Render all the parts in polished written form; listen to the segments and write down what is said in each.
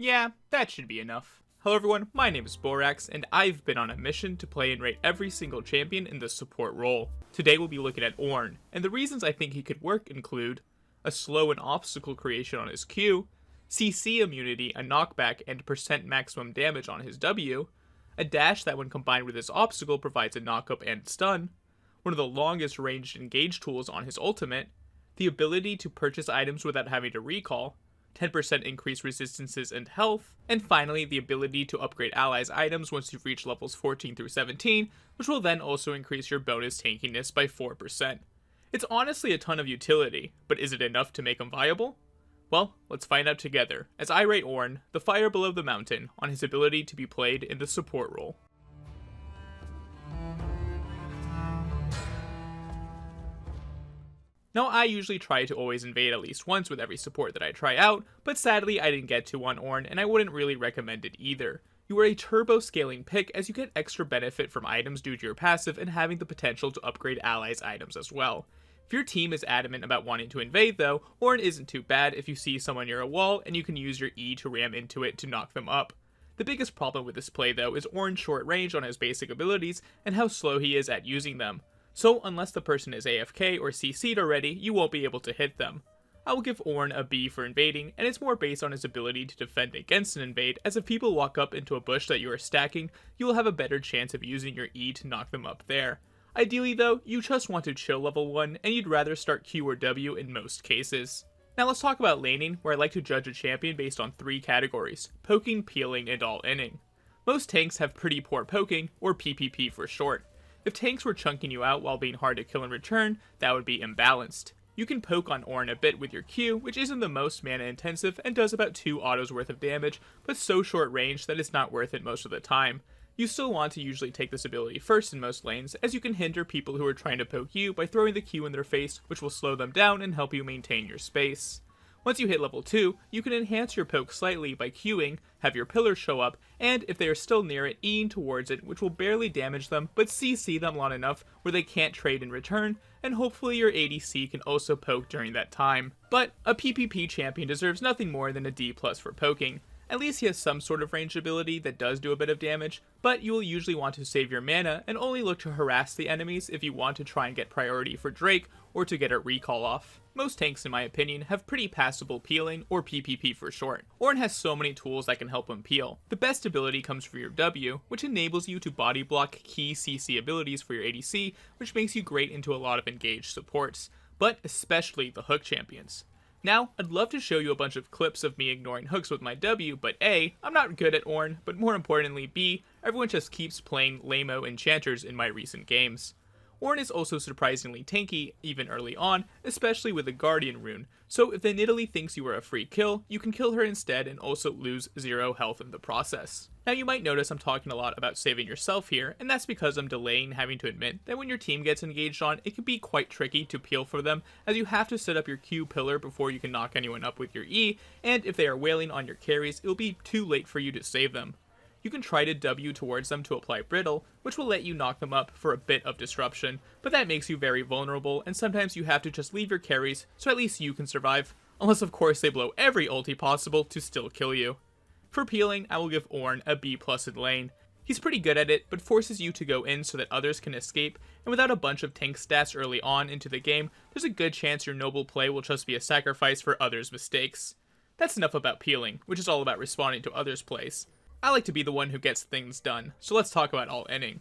Yeah, that should be enough. Hello everyone, my name is Borax, and I've been on a mission to play and rate every single champion in the support role. Today we'll be looking at Ornn, and the reasons I think he could work include a slow and obstacle creation on his Q, CC immunity, a knockback, and percent maximum damage on his W, a dash that when combined with his obstacle provides a knockup and stun, one of the longest ranged engage tools on his ultimate, the ability to purchase items without having to recall, 10% increased resistances and health, and finally the ability to upgrade allies' items once you've reached levels 14 through 17, which will then also increase your bonus tankiness by 4%. It's honestly a ton of utility, but is it enough to make him viable? Well, let's find out together, as I rate Ornn, the fire below the mountain, on his ability to be played in the support role. Now, I usually try to always invade at least once with every support that I try out, but sadly I didn't get to on Ornn, and I wouldn't really recommend it either. You are a turbo scaling pick as you get extra benefit from items due to your passive and having the potential to upgrade allies' items as well. If your team is adamant about wanting to invade though, Ornn isn't too bad if you see someone near a wall and you can use your E to ram into it to knock them up. The biggest problem with this play though is Ornn's short range on his basic abilities and how slow he is at using them. So unless the person is AFK or CC'd already, you won't be able to hit them. I will give Ornn a B for invading, and it's more based on his ability to defend against an invade, as if people walk up into a bush that you are stacking, you will have a better chance of using your E to knock them up there. Ideally though, you just want to chill level 1, and you'd rather start Q or W in most cases. Now let's talk about laning, where I like to judge a champion based on 3 categories: poking, peeling, and all-inning. Most tanks have pretty poor poking, or PPP for short. If tanks were chunking you out while being hard to kill in return, that would be imbalanced. You can poke on Ornn a bit with your Q, which isn't the most mana intensive and does about 2 autos worth of damage, but so short range that it's not worth it most of the time. You still want to usually take this ability first in most lanes, as you can hinder people who are trying to poke you by throwing the Q in their face, which will slow them down and help you maintain your space. Once you hit level 2, you can enhance your poke slightly by Qing, have your pillars show up, and if they are still near it, E'ing towards it, which will barely damage them, but CC them long enough where they can't trade in return, and hopefully your ADC can also poke during that time. But a PPP champion deserves nothing more than a D+ for poking. At least he has some sort of ranged ability that does do a bit of damage, but you will usually want to save your mana and only look to harass the enemies if you want to try and get priority for Drake or to get a recall off. Most tanks, in my opinion, have pretty passable peeling, or PPP for short. Ornn has so many tools that can help him peel. The best ability comes from your W, which enables you to body block key CC abilities for your ADC, which makes you great into a lot of engaged supports, but especially the hook champions. Now, I'd love to show you a bunch of clips of me ignoring hooks with my W, but A, I'm not good at Ornn, but more importantly B, everyone just keeps playing lame-o enchanters in my recent games. Ornn is also surprisingly tanky, even early on, especially with the Guardian rune, so if the Nidalee thinks you are a free kill, you can kill her instead and also lose 0 health in the process. Now you might notice I'm talking a lot about saving yourself here, and that's because I'm delaying having to admit that when your team gets engaged on, it can be quite tricky to peel for them, as you have to set up your Q pillar before you can knock anyone up with your E, and if they are wailing on your carries, it will be too late for you to save them. You can try to W towards them to apply Brittle, which will let you knock them up for a bit of disruption, but that makes you very vulnerable, and sometimes you have to just leave your carries so at least you can survive, unless of course they blow every ulti possible to still kill you. For peeling, I will give Ornn a B+ in lane. He's pretty good at it, but forces you to go in so that others can escape, and without a bunch of tank stats early on into the game, there's a good chance your noble play will just be a sacrifice for others' mistakes. That's enough about peeling, which is all about responding to others' plays. I like to be the one who gets things done, so let's talk about all-inning.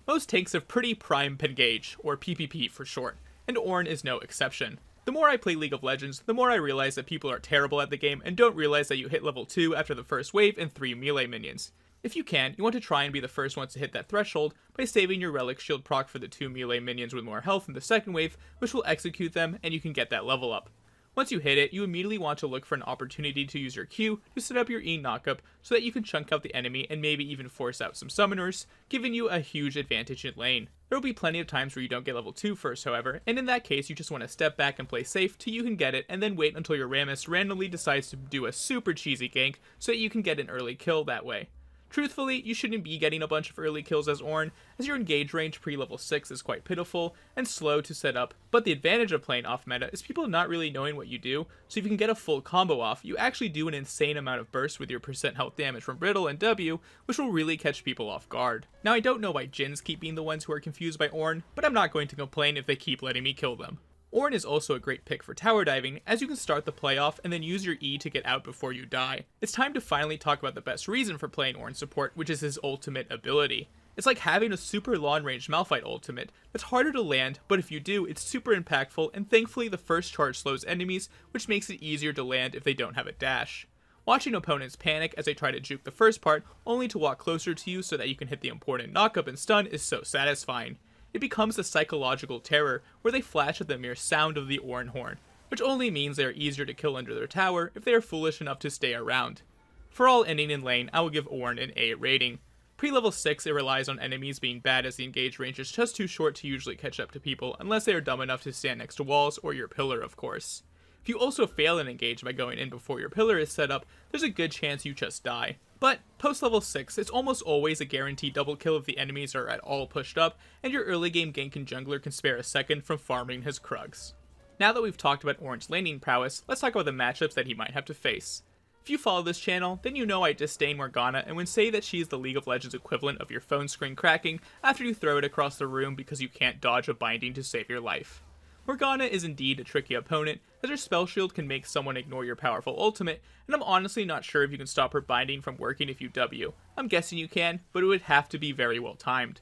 Most tanks have pretty prime pengage, or PPP for short, and Ornn is no exception. The more I play League of Legends, the more I realize that people are terrible at the game and don't realize that you hit level 2 after the first wave and 3 melee minions. If you can, you want to try and be the first ones to hit that threshold by saving your Relic Shield proc for the 2 melee minions with more health in the second wave, which will execute them and you can get that level up. Once you hit it, you immediately want to look for an opportunity to use your Q to set up your E knockup so that you can chunk out the enemy and maybe even force out some summoners, giving you a huge advantage in lane. There will be plenty of times where you don't get level 2 first, however, and in that case you just want to step back and play safe till you can get it and then wait until your Rammus randomly decides to do a super cheesy gank so that you can get an early kill that way. Truthfully, you shouldn't be getting a bunch of early kills as Ornn, as your engage range pre-level 6 is quite pitiful and slow to set up, but the advantage of playing off meta is people not really knowing what you do, so if you can get a full combo off, you actually do an insane amount of burst with your percent health damage from Brittle and W, which will really catch people off guard. Now I don't know why Jins keep being the ones who are confused by Ornn, but I'm not going to complain if they keep letting me kill them. Ornn is also a great pick for tower diving, as you can start the play off and then use your E to get out before you die. It's time to finally talk about the best reason for playing Ornn Support, which is his ultimate ability. It's like having a super long range Malphite ultimate that's harder to land, but if you do, it's super impactful, and thankfully the first charge slows enemies, which makes it easier to land if they don't have a dash. Watching opponents panic as they try to juke the first part, only to walk closer to you so that you can hit the important knockup and stun, is so satisfying. It becomes a psychological terror where they flash at the mere sound of the Ornn horn, which only means they are easier to kill under their tower if they are foolish enough to stay around. For all ending in lane, I will give Ornn an A rating. Pre-level 6, it relies on enemies being bad as the engage range is just too short to usually catch up to people unless they are dumb enough to stand next to walls or your pillar, of course. If you also fail an engage by going in before your pillar is set up, there's a good chance you just die. But post level 6, it's almost always a guaranteed double kill if the enemies are at all pushed up, and your early game gank and jungler can spare a second from farming his Krugs. Now that we've talked about Ornn's laning prowess, let's talk about the matchups that he might have to face. If you follow this channel, then you know I disdain Morgana and would say that she is the League of Legends equivalent of your phone screen cracking after you throw it across the room because you can't dodge a binding to save your life. Morgana is indeed a tricky opponent, as her spell shield can make someone ignore your powerful ultimate, and I'm honestly not sure if you can stop her binding from working if you W. I'm guessing you can, but it would have to be very well timed.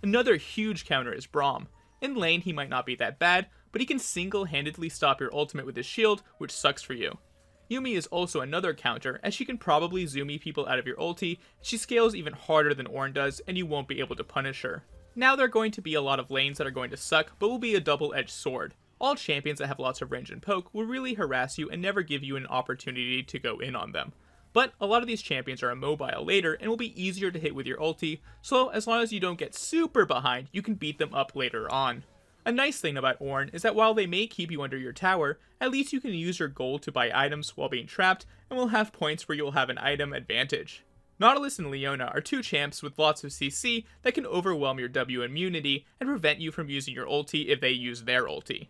Another huge counter is Braum. In lane he might not be that bad, but he can single-handedly stop your ultimate with his shield, which sucks for you. Yuumi is also another counter, as she can probably zoomy people out of your ulti, and she scales even harder than Ornn does, and you won't be able to punish her. Now there are going to be a lot of lanes that are going to suck, but will be a double-edged sword. All champions that have lots of range and poke will really harass you and never give you an opportunity to go in on them. But a lot of these champions are immobile later and will be easier to hit with your ulti, so as long as you don't get super behind, you can beat them up later on. A nice thing about Ornn is that while they may keep you under your tower, at least you can use your gold to buy items while being trapped, and will have points where you'll have an item advantage. Nautilus and Leona are two champs with lots of CC that can overwhelm your W immunity and prevent you from using your ulti if they use their ulti.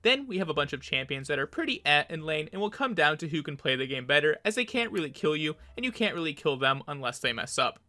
Then we have a bunch of champions that are pretty in lane and will come down to who can play the game better, as they can't really kill you and you can't really kill them unless they mess up.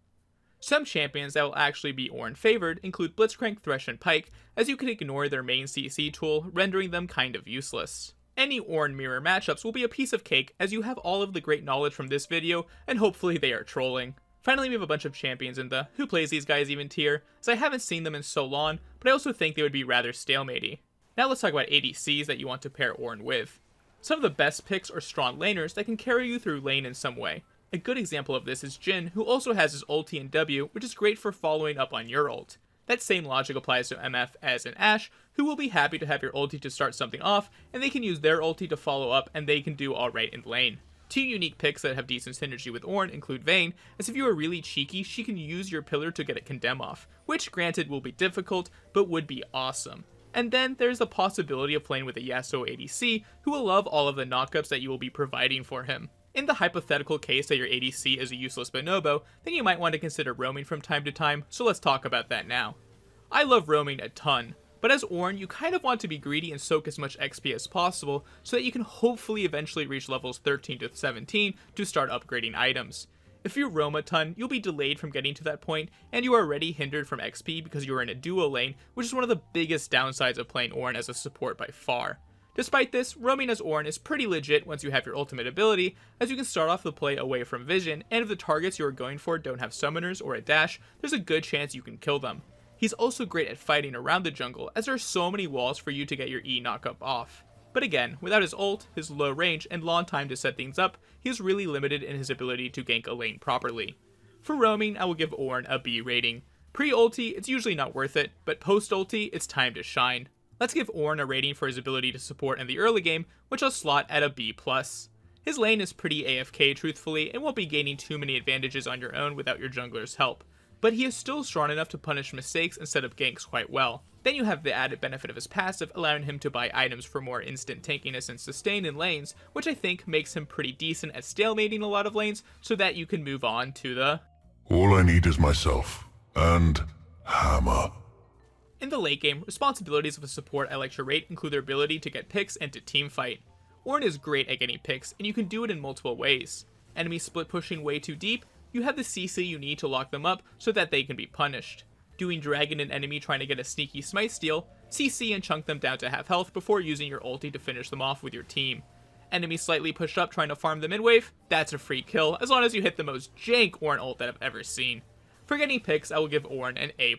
Some champions that will actually be Ornn favored include Blitzcrank, Thresh, and Pyke, as you can ignore their main CC tool, rendering them kind of useless. Any Ornn mirror matchups will be a piece of cake, as you have all of the great knowledge from this video, and hopefully they are trolling. Finally, we have a bunch of champions in the who plays these guys even tier, as I haven't seen them in so long, but I also think they would be rather stalematey. Now let's talk about ADCs that you want to pair Ornn with. Some of the best picks are strong laners that can carry you through lane in some way. A good example of this is Jhin, who also has his ulti and W, which is great for following up on your ult. That same logic applies to MF, Ez, and Ashe, who will be happy to have your ulti to start something off, and they can use their ulti to follow up, and they can do alright in lane. Two unique picks that have decent synergy with Ornn include Vayne, as if you are really cheeky, she can use your pillar to get a condemn off, which granted will be difficult, but would be awesome. And then there's the possibility of playing with a Yasuo ADC, who will love all of the knockups that you will be providing for him. In the hypothetical case that your ADC is a useless bonobo, then you might want to consider roaming from time to time, so let's talk about that now. I love roaming a ton, but as Ornn, you kind of want to be greedy and soak as much XP as possible so that you can hopefully eventually reach levels 13 to 17 to start upgrading items. If you roam a ton, you'll be delayed from getting to that point, and you are already hindered from XP because you are in a duo lane, which is one of the biggest downsides of playing Ornn as a support by far. Despite this, roaming as Ornn is pretty legit once you have your ultimate ability, as you can start off the play away from vision, and if the targets you are going for don't have summoners or a dash, there's a good chance you can kill them. He's also great at fighting around the jungle, as there are so many walls for you to get your E knockup off. But again, without his ult, his low range, and long time to set things up, he is really limited in his ability to gank a lane properly. For roaming, I will give Ornn a B rating. Pre-ulti, it's usually not worth it, but post-ulti, it's time to shine. Let's give Ornn a rating for his ability to support in the early game, which I'll slot at a B+. His lane is pretty AFK truthfully, and won't be gaining too many advantages on your own without your jungler's help. But he is still strong enough to punish mistakes and set up ganks quite well. Then you have the added benefit of his passive, allowing him to buy items for more instant tankiness and sustain in lanes, which I think makes him pretty decent at stalemating a lot of lanes, so that you can move on to the All I need is myself. And hammer. In the late game, responsibilities of a support I like to rate include their ability to get picks and to teamfight. Ornn is great at getting picks, and you can do it in multiple ways. Enemies split pushing way too deep, you have the CC you need to lock them up so that they can be punished. Doing drag in an enemy trying to get a sneaky smite steal, CC and chunk them down to half health before using your ulti to finish them off with your team. Enemies slightly pushed up trying to farm the mid-wave, that's a free kill as long as you hit the most jank Ornn ult that I've ever seen. For getting picks, I will give Ornn an A+.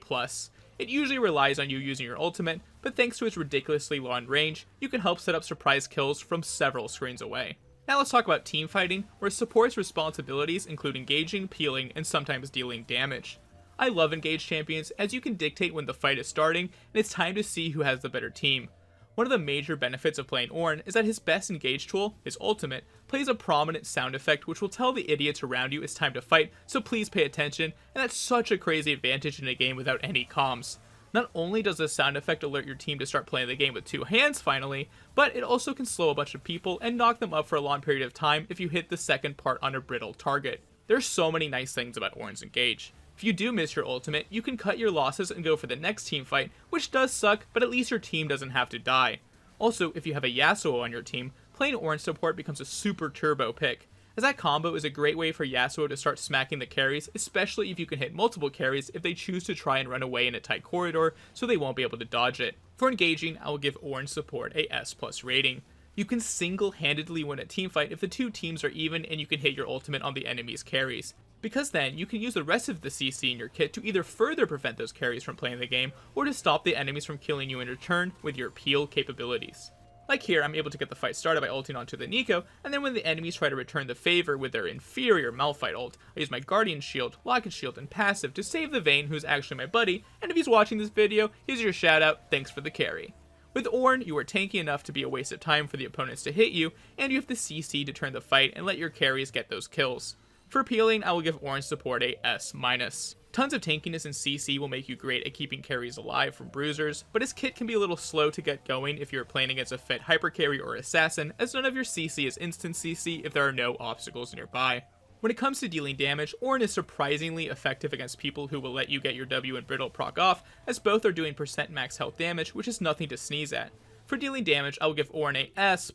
It usually relies on you using your ultimate, but thanks to its ridiculously long range, you can help set up surprise kills from several screens away. Now let's talk about teamfighting, where support's responsibilities include engaging, peeling, and sometimes dealing damage. I love engaged champions as you can dictate when the fight is starting, and it's time to see who has the better team. One of the major benefits of playing Ornn is that his best engage tool, his ultimate, plays a prominent sound effect which will tell the idiots around you it's time to fight, so please pay attention, and that's such a crazy advantage in a game without any comms. Not only does this sound effect alert your team to start playing the game with two hands finally, but it also can slow a bunch of people and knock them up for a long period of time if you hit the second part on a brittle target. There's so many nice things about Ornn's engage. If you do miss your ultimate, you can cut your losses and go for the next team fight, which does suck, but at least your team doesn't have to die. Also, if you have a Yasuo on your team, playing Ornn Support becomes a super turbo pick, as that combo is a great way for Yasuo to start smacking the carries, especially if you can hit multiple carries if they choose to try and run away in a tight corridor, so they won't be able to dodge it. For engaging, I will give Ornn Support a S+ rating. You can single-handedly win a teamfight if the two teams are even and you can hit your ultimate on the enemy's carries, because then you can use the rest of the CC in your kit to either further prevent those carries from playing the game, or to stop the enemies from killing you in return with your peel capabilities. Like here, I'm able to get the fight started by ulting onto the Nico, and then when the enemies try to return the favor with their inferior Malphite ult, I use my Guardian Shield, Locket Shield, and Passive to save the Vayne, who's actually my buddy, and if he's watching this video, here's your shout out, thanks for the carry. With Ornn, you are tanky enough to be a waste of time for the opponents to hit you, and you have the CC to turn the fight and let your carries get those kills. For peeling, I will give Ornn Support a S-. Tons of tankiness and CC will make you great at keeping carries alive from bruisers, but his kit can be a little slow to get going if you're playing against a fit hyper carry or assassin, as none of your CC is instant CC if there are no obstacles nearby. When it comes to dealing damage, Ornn is surprisingly effective against people who will let you get your W and brittle proc off, as both are doing % max health damage, which is nothing to sneeze at. For dealing damage, I will give Ornn a S+.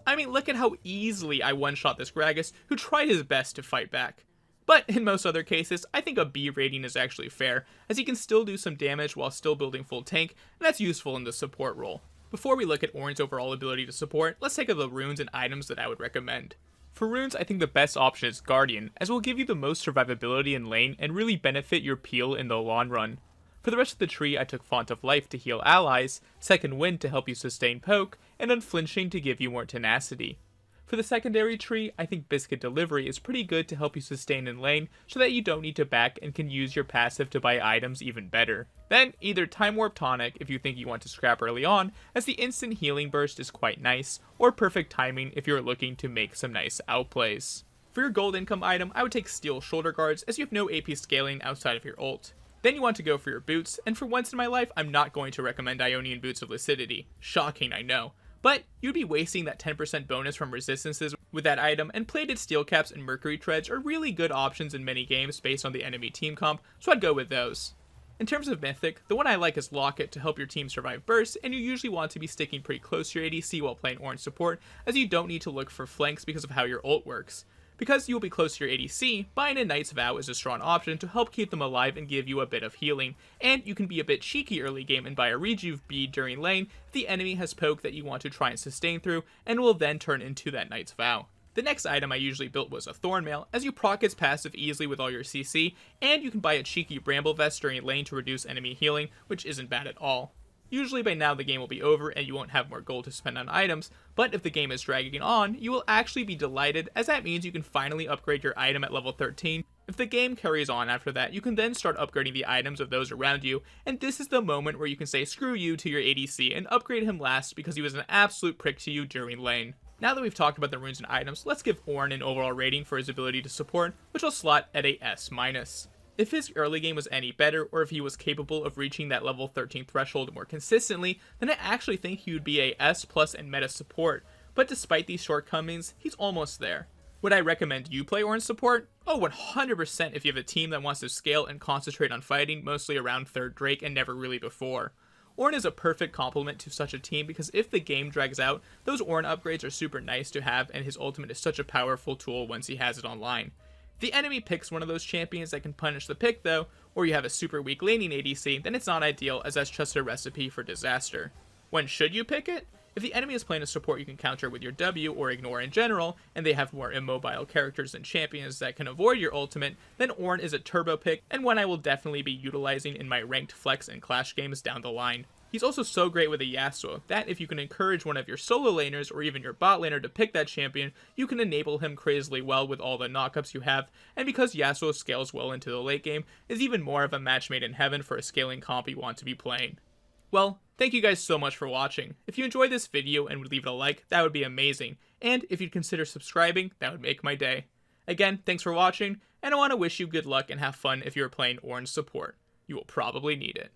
I mean, look at how easily I one-shot this Gragas, who tried his best to fight back. But in most other cases, I think a B rating is actually fair, as he can still do some damage while still building full tank, and that's useful in the support role. Before we look at Ornn's overall ability to support, let's take a look at the runes and items that I would recommend. For runes, I think the best option is Guardian, as it will give you the most survivability in lane and really benefit your peel in the long run. For the rest of the tree, I took Font of Life to heal allies, Second Wind to help you sustain poke, and Unflinching to give you more tenacity. For the secondary tree, I think Biscuit Delivery is pretty good to help you sustain in lane, so that you don't need to back and can use your passive to buy items even better. Then, either Time Warp Tonic if you think you want to scrap early on, as the instant healing burst is quite nice, or Perfect Timing if you're looking to make some nice outplays. For your gold income item, I would take Steel Shoulder Guards, as you have no AP scaling outside of your ult. Then you want to go for your boots, and for once in my life, I'm not going to recommend Ionian Boots of Lucidity. Shocking, I know. But you'd be wasting that 10% bonus from resistances with that item, and plated steel caps and mercury treads are really good options in many games based on the enemy team comp, so I'd go with those. In terms of Mythic, the one I like is Locket to help your team survive bursts, and you usually want to be sticking pretty close to your ADC while playing Ornn Support, as you don't need to look for flanks because of how your ult works. Because you will be close to your ADC, buying a Knight's Vow is a strong option to help keep them alive and give you a bit of healing, and you can be a bit cheeky early game and buy a Rejuve bead during lane if the enemy has poke that you want to try and sustain through, and will then turn into that Knight's Vow. The next item I usually built was a Thornmail, as you proc its passive easily with all your CC, and you can buy a cheeky Bramble Vest during lane to reduce enemy healing, which isn't bad at all. Usually by now the game will be over and you won't have more gold to spend on items, but if the game is dragging on, you will actually be delighted, as that means you can finally upgrade your item at level 13. If the game carries on after that, you can then start upgrading the items of those around you, and this is the moment where you can say screw you to your ADC and upgrade him last because he was an absolute prick to you during lane. Now that we've talked about the runes and items, let's give Ornn an overall rating for his ability to support, which will slot at a S-. If his early game was any better, or if he was capable of reaching that level 13 threshold more consistently, then I actually think he would be a S+ in meta support, but despite these shortcomings, he's almost there. Would I recommend you play Ornn Support? Oh, 100% if you have a team that wants to scale and concentrate on fighting mostly around 3rd Drake and never really before. Ornn is a perfect complement to such a team because if the game drags out, those Ornn upgrades are super nice to have, and his ultimate is such a powerful tool once he has it online. If the enemy picks one of those champions that can punish the pick though, or you have a super weak laning ADC, then it's not ideal as that's just a recipe for disaster. When should you pick it? If the enemy is playing a support you can counter with your W or ignore in general, and they have more immobile characters and champions that can avoid your ultimate, then Ornn is a turbo pick and one I will definitely be utilizing in my ranked flex and clash games down the line. He's also so great with a Yasuo that if you can encourage one of your solo laners or even your bot laner to pick that champion, you can enable him crazily well with all the knockups you have, and because Yasuo scales well into the late game, is even more of a match made in heaven for a scaling comp you want to be playing. Well, thank you guys so much for watching. If you enjoyed this video and would leave it a like, that would be amazing. And if you'd consider subscribing, that would make my day. Again, thanks for watching, and I want to wish you good luck and have fun if you're playing Ornn Support. You will probably need it.